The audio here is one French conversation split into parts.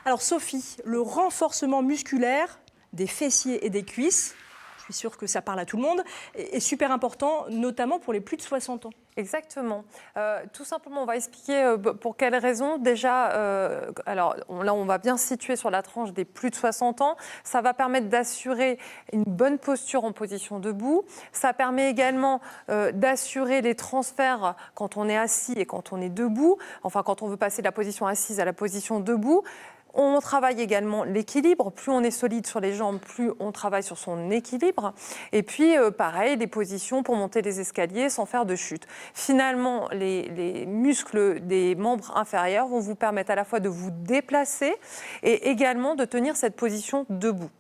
Alors Sophie, le renforcement musculaire des fessiers et des cuisses, je suis sûre que ça parle à tout le monde, est super important, notamment pour les plus de 60 ans. Exactement. Tout simplement, on va expliquer pour quelles raisons. Déjà, là, on va bien se situer sur la tranche des plus de 60 ans. Ça va permettre d'assurer une bonne posture en position debout. Ça permet également d'assurer les transferts quand on est assis et quand on est debout. Enfin, quand on veut passer de la position assise à la position debout. On travaille également l'équilibre. Plus on est solide sur les jambes, plus on travaille sur son équilibre. Et puis, pareil, les positions pour monter les escaliers sans faire de chute. Finalement, les muscles des membres inférieurs vont vous permettre à la fois de vous déplacer et également de tenir cette position debout.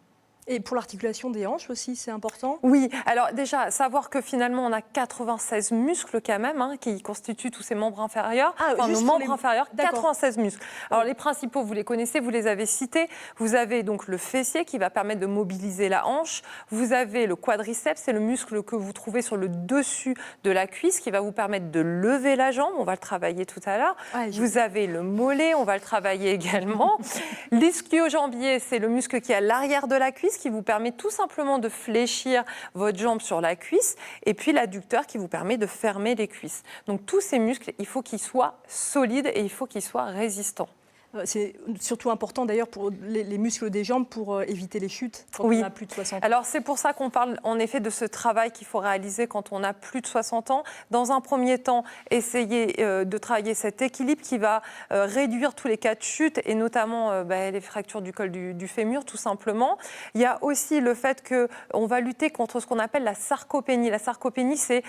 Et pour l'articulation des hanches aussi, c'est important? Oui, alors déjà, savoir que finalement, on a 96 muscles quand même, qui constituent tous ces membres inférieurs. Enfin, nos membres inférieurs, 96 muscles. Alors les principaux, vous les connaissez, vous les avez cités. Vous avez donc le fessier qui va permettre de mobiliser la hanche. Vous avez le quadriceps, c'est le muscle que vous trouvez sur le dessus de la cuisse qui va vous permettre de lever la jambe. On va le travailler tout à l'heure. Ouais, vous avez le mollet, on va le travailler également. L'ischio-jambier, c'est le muscle qui est à l'arrière de la cuisse, qui vous permet tout simplement de fléchir votre jambe sur la cuisse, et puis l'adducteur qui vous permet de fermer les cuisses. Donc tous ces muscles, il faut qu'ils soient solides et il faut qu'ils soient résistants. C'est surtout important d'ailleurs pour les muscles des jambes pour éviter les chutes quand on a plus de 60 ans. Alors c'est pour ça qu'on parle en effet de ce travail qu'il faut réaliser quand on a plus de 60 ans. Dans un premier temps, essayer de travailler cet équilibre qui va réduire tous les cas de chute et notamment les fractures du col du fémur tout simplement. Il y a aussi le fait qu'on va lutter contre ce qu'on appelle la sarcopénie. La sarcopénie, c'est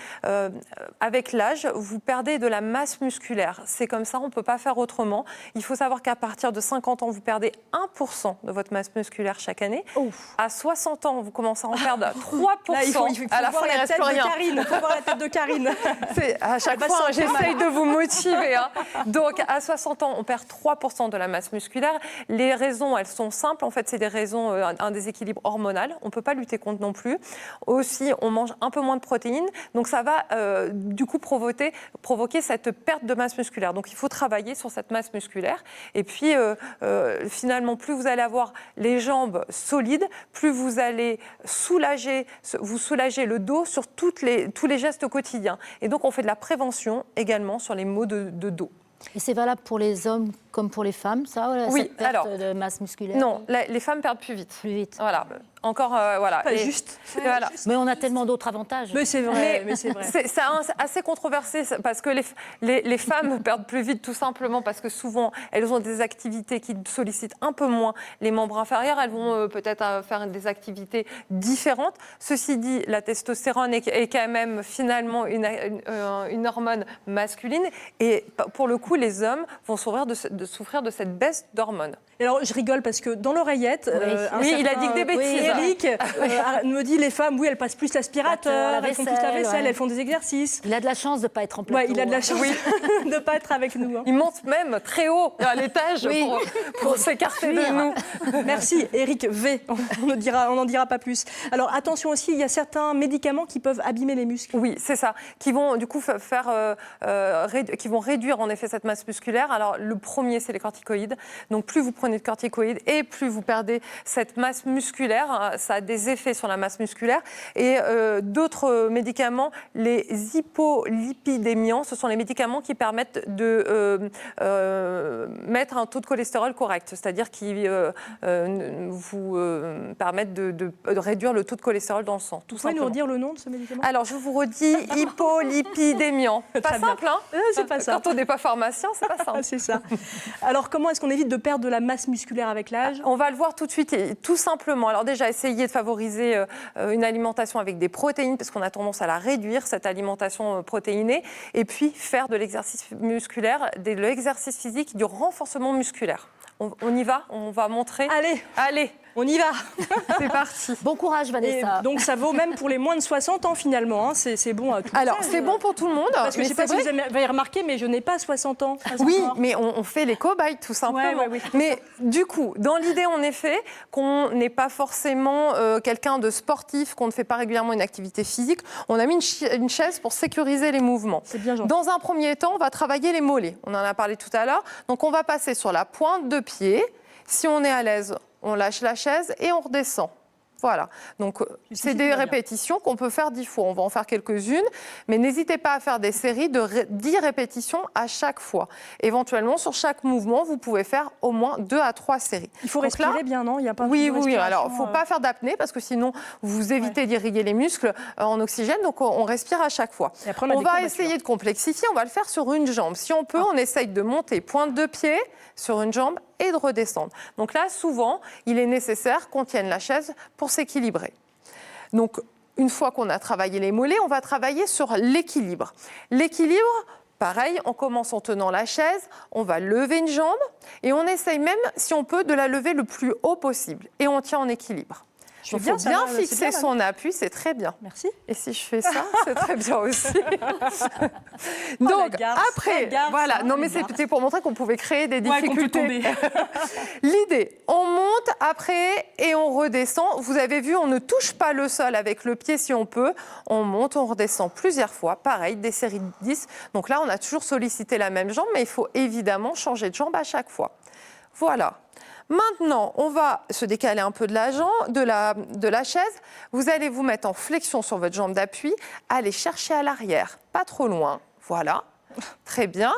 avec l'âge, vous perdez de la masse musculaire. C'est comme ça, on ne peut pas faire autrement. Il faut savoir qu'à partir de 50 ans, vous perdez 1% de votre masse musculaire chaque année. Ouf. À 60 ans, vous commencez à en perdre 3%. Là, il faut à la fin, il ne reste plus rien. Il faut voir la tête de Karine. À chaque fois, j'essaye de vous motiver. Donc, à 60 ans, on perd 3% de la masse musculaire. Les raisons, elles sont simples. En fait, c'est des raisons, un déséquilibre hormonal. On ne peut pas lutter contre non plus. Aussi, on mange un peu moins de protéines. Donc, ça va du coup provoquer cette perte de masse musculaire. Donc, il faut travailler sur cette masse musculaire. Et puis, finalement, plus vous allez avoir les jambes solides, plus vous allez vous soulager le dos sur tous les gestes quotidiens. Et donc, on fait de la prévention également sur les maux de dos. Et c'est valable pour les hommes comme pour les femmes, ça, cette perte de masse musculaire? Non, les femmes perdent plus vite. Plus vite. Voilà. Encore, voilà. Pas juste. Voilà. Mais on a tellement d'autres avantages. Mais c'est vrai. C'est assez controversé parce que les femmes perdent plus vite tout simplement parce que souvent, elles ont des activités qui sollicitent un peu moins les membres inférieurs. Elles vont peut-être faire des activités différentes. Ceci dit, la testostérone est quand même finalement une hormone masculine. Et pour le coup, les hommes vont souffrir de cette baisse d'hormones. Alors, je rigole parce que dans l'oreillette, il a dit que des bêtises. Eric me dit les femmes, oui, elles passent plus l'aspirateur, elles font plus la vaisselle, elles font des exercices. Il a de la chance de ne pas être en plateau. Ouais, il a de la chance de ne pas être avec nous. Il monte même très haut à l'étage pour s'écarter de nous. Merci, Eric V. On n'en dira pas plus. Alors, attention aussi, il y a certains médicaments qui peuvent abîmer les muscles. Oui, c'est ça. Qui vont du coup qui vont réduire en effet cette masse musculaire. Alors, le premier, c'est les corticoïdes. Donc, plus vous prenez de corticoïdes et plus vous perdez cette masse musculaire. Ça a des effets sur la masse musculaire. Et d'autres médicaments, les hypolipidémiants, ce sont les médicaments qui permettent de mettre un taux de cholestérol correct, c'est-à-dire qui vous permettent de réduire le taux de cholestérol dans le sang. Vous pouvez nous redire le nom de ce médicament? Alors, je vous redis hypolipidémiant. Pas simple, hein? C'est pas ça. Quand on n'est pas pharmacien, c'est pas simple. C'est ça. Alors, comment est-ce qu'on évite de perdre de la masse musculaire avec l'âge? On va le voir tout de suite, et tout simplement. Alors déjà, essayer de favoriser une alimentation avec des protéines, parce qu'on a tendance à la réduire, cette alimentation protéinée, et puis faire de l'exercice musculaire, de l'exercice physique, du renforcement musculaire. On y va? On va montrer? Allez, on y va. C'est parti. Bon courage, Vanessa. Et donc ça vaut même pour les moins de 60 ans finalement. C'est bon à tout. Alors c'est bon pour tout le monde. Parce que je ne sais pas si vous avez remarqué, mais je n'ai pas 60 ans. Oui, mais on fait les cobayes tout simplement. Oui. Mais du coup, dans l'idée en effet qu'on n'est pas forcément quelqu'un de sportif, qu'on ne fait pas régulièrement une activité physique, on a mis une chaise pour sécuriser les mouvements. C'est bien gentil. Dans un premier temps, on va travailler les mollets. On en a parlé tout à l'heure. Donc on va passer sur la pointe de pied. Si on est à l'aise, on lâche la chaise et on redescend. Voilà, donc c'est des répétitions qu'on peut faire 10 fois. On va en faire quelques-unes, mais n'hésitez pas à faire des séries de 10 répétitions à chaque fois. Éventuellement, sur chaque mouvement, vous pouvez faire au moins 2 à 3 séries. Il faut respirer bien, non? Il y a pas Oui. Alors, il ne faut pas faire d'apnée parce que sinon, vous évitez d'irriguer les muscles en oxygène. Donc, on respire à chaque fois. Après, on va essayer de complexifier. On va le faire sur une jambe. Si on peut, on essaye de monter pointe de pied sur une jambe et de redescendre. Donc là, souvent, il est nécessaire qu'on tienne la chaise pour s'équilibrer. Donc, une fois qu'on a travaillé les mollets, on va travailler sur l'équilibre. L'équilibre, pareil, on commence en tenant la chaise, on va lever une jambe et on essaye même, si on peut, de la lever le plus haut possible. Et on tient en équilibre. Il faut bien fixer son appui, c'est très bien. Merci. Et si je fais ça, c'est très bien aussi. Donc, après, voilà. Non, mais c'était pour montrer qu'on pouvait créer des difficultés. L'idée, on monte après et on redescend. Vous avez vu, on ne touche pas le sol avec le pied si on peut. On monte, on redescend plusieurs fois. Pareil, des séries de 10. Donc là, on a toujours sollicité la même jambe, mais il faut évidemment changer de jambe à chaque fois. Voilà. Maintenant, on va se décaler un peu de la chaise. Vous allez vous mettre en flexion sur votre jambe d'appui. Allez chercher à l'arrière, pas trop loin. Voilà, très bien.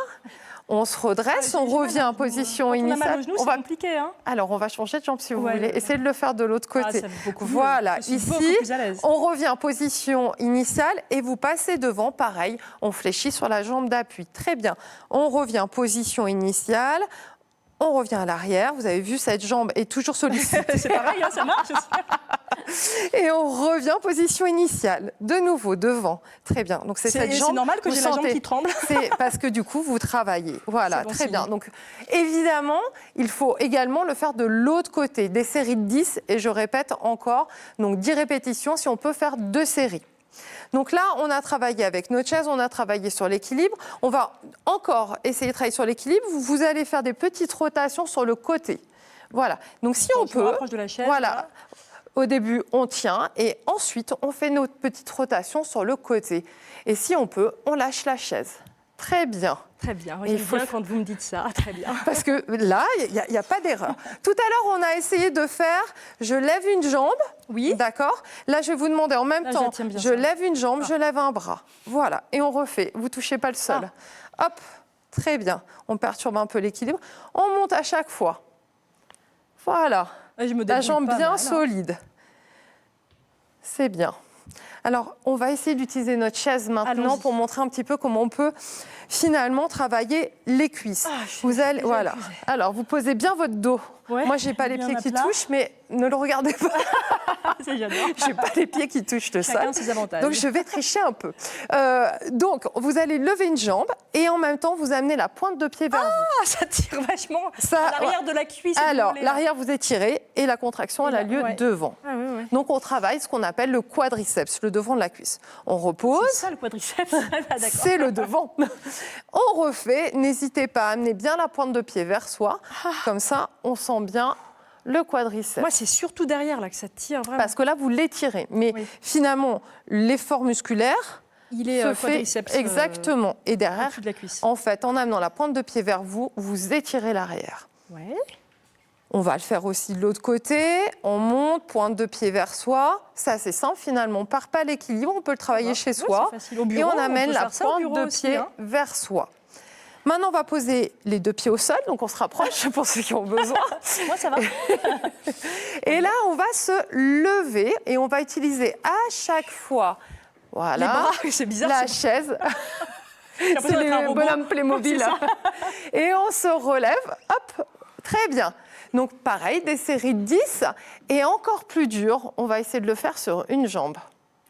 On se redresse, on revient en position initiale. On a mal au genou, c'est compliqué. Hein. Alors, on va changer de jambe si vous voulez. Essayez de le faire de l'autre côté. Voilà, ici, on revient en position initiale et vous passez devant. Pareil, on fléchit sur la jambe d'appui. Très bien. On revient en position initiale. On revient à l'arrière. Vous avez vu, cette jambe est toujours sollicitée. C'est pareil, hein, ça marche. Et on revient en position initiale. De nouveau, devant. Très bien. Donc, c'est cette jambe. C'est normal que j'ai la jambe qui tremble. C'est parce que du coup, vous travaillez. Voilà, bon très signe. bien. Donc, évidemment, il faut également le faire de l'autre côté. Des séries de 10. Et je répète encore, donc 10 répétitions si on peut faire 2 séries. Donc là, on a travaillé avec notre chaise, on a travaillé sur l'équilibre. On va encore essayer de travailler sur l'équilibre. Vous allez faire des petites rotations sur le côté. Voilà. Donc si on peut, de la chaise, voilà. Au début, on tient et ensuite, on fait notre petite rotation sur le côté. Et si on peut, on lâche la chaise. Très bien. Très bien. J'aime bien quand vous me dites ça. Très bien. Parce que là, il n'y a pas d'erreur. Tout à l'heure, on a essayé de faire je lève une jambe. Oui. D'accord. Là, je vais vous demander en même temps je lève une jambe, je lève un bras. Voilà. Et on refait. Vous ne touchez pas le sol. Hop. Très bien. On perturbe un peu l'équilibre. On monte à chaque fois. Voilà. La jambe bien solide. C'est bien. Alors, on va essayer d'utiliser notre chaise maintenant pour montrer un petit peu comment on peut finalement travailler les cuisses. Vous allez, voilà. Alors, vous posez bien votre dos. Ouais, moi, j'ai pas les pieds qui touchent, mais ne le regardez pas. J'ai pas les pieds qui touchent le sol. Chacun ses avantages. Donc, je vais tricher un peu. Donc, vous allez lever une jambe et en même temps, vous amenez la pointe de pied vers vous. Ça tire vachement l'arrière de la cuisse. Alors, l'arrière, vous étirez et la contraction, elle a lieu devant. Donc, on travaille ce qu'on appelle le quadriceps, le devant de la cuisse. On repose. C'est ça, le quadriceps. C'est le devant. On refait. N'hésitez pas à amener bien la pointe de pied vers soi. Comme ça, on sent bien le quadriceps. Moi, c'est surtout derrière là que ça tire vraiment. Parce que là, vous l'étirez. Mais finalement, l'effort musculaire il est se fait exactement. Et derrière, de la cuisse. En fait, en amenant la pointe de pied vers vous, vous étirez l'arrière. Ouais. On va le faire aussi de l'autre côté. On monte, pointe de pied vers soi. Ça, c'est simple finalement. On ne part pas l'équilibre, on peut le travailler chez soi. Au bureau, et on amène la pointe de pied vers soi. Maintenant, on va poser les 2 pieds au sol, donc on se rapproche pour ceux qui ont besoin. Moi, ça va. Et là, on va se lever et on va utiliser à chaque fois, voilà, les bras, c'est bizarre, la chaise. C'est les bonhommes Playmobil. Et on se relève, hop, très bien. Donc pareil, des séries de 10 et encore plus dur, on va essayer de le faire sur une jambe.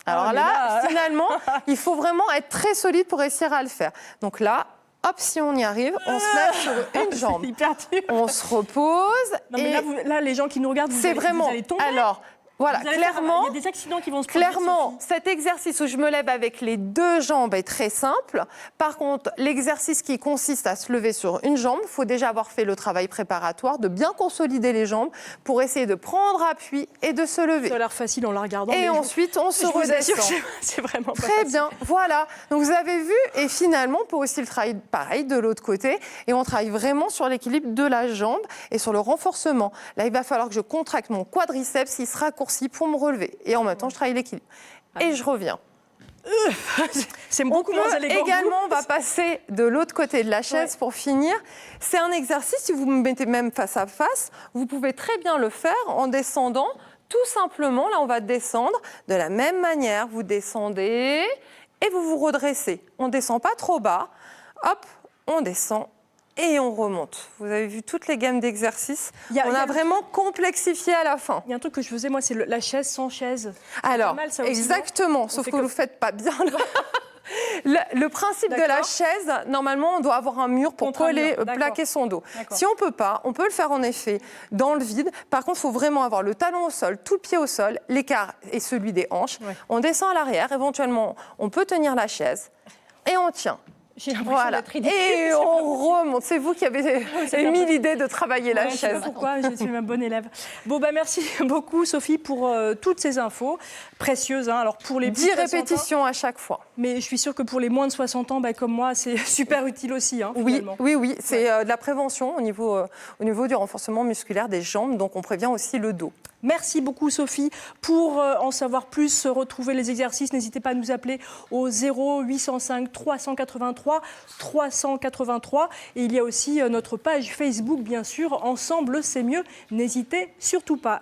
Alors là, finalement, il faut vraiment être très solide pour réussir à le faire. Donc là, hop, si on y arrive, on se lève sur une jambe. C'est hyper dur. On se repose. Non, mais là, les gens qui nous regardent, vous allez tomber. Alors, Voilà, clairement, il y a des accidents qui vont se produire. Clairement, cet exercice où je me lève avec les 2 jambes est très simple. Par contre, l'exercice qui consiste à se lever sur une jambe, il faut déjà avoir fait le travail préparatoire, de bien consolider les jambes pour essayer de prendre appui et de se lever. Ça a l'air facile en la regardant. Et ensuite, on se redescend. C'est vraiment pas Très facile. bien, voilà. Donc vous avez vu, et finalement, on peut aussi le travailler pareil de l'autre côté. Et on travaille vraiment sur l'équilibre de la jambe et sur le renforcement. Là, il va falloir que je contracte mon quadriceps qui se raccourcit pour me relever. Et en même temps, je travaille l'équilibre. Et je reviens. C'est beaucoup moins élégant. Également, on va passer de l'autre côté de la chaise pour finir. C'est un exercice, si vous me mettez même face à face, vous pouvez très bien le faire en descendant. Tout simplement, là, on va descendre de la même manière. Vous descendez et vous vous redressez. On ne descend pas trop bas. Hop, on descend. Et on remonte. Vous avez vu toutes les gammes d'exercices. On a vraiment complexifié à la fin. Il y a un truc que je faisais, moi, c'est la chaise sans chaise. Alors, pas mal, ça aussi, exactement, sauf que vous ne le faites pas bien. Le principe de la chaise, normalement, on doit avoir un mur pour plaquer son dos. Si on ne peut pas, on peut le faire en effet dans le vide. Par contre, il faut vraiment avoir le talon au sol, tout le pied au sol, l'écart est celui des hanches. On descend à l'arrière, éventuellement, on peut tenir la chaise et on tient. J'ai l'impression d'être ridicule. Et on remonte. C'est vous qui avez émis l'idée de travailler la chaise. Je ne sais pas pourquoi, je suis ma bonne élève. Bon, merci beaucoup, Sophie, pour toutes ces infos précieuses. Alors, pour les 10 répétitions à chaque fois. Mais je suis sûre que pour les moins de 60 ans, comme moi, c'est super utile aussi. Oui. C'est de la prévention au niveau du renforcement musculaire des jambes. Donc, on prévient aussi le dos. Merci beaucoup, Sophie. Pour en savoir plus, retrouver les exercices, n'hésitez pas à nous appeler au 0805 383 383. Et il y a aussi notre page Facebook, bien sûr. Ensemble, c'est mieux. N'hésitez surtout pas.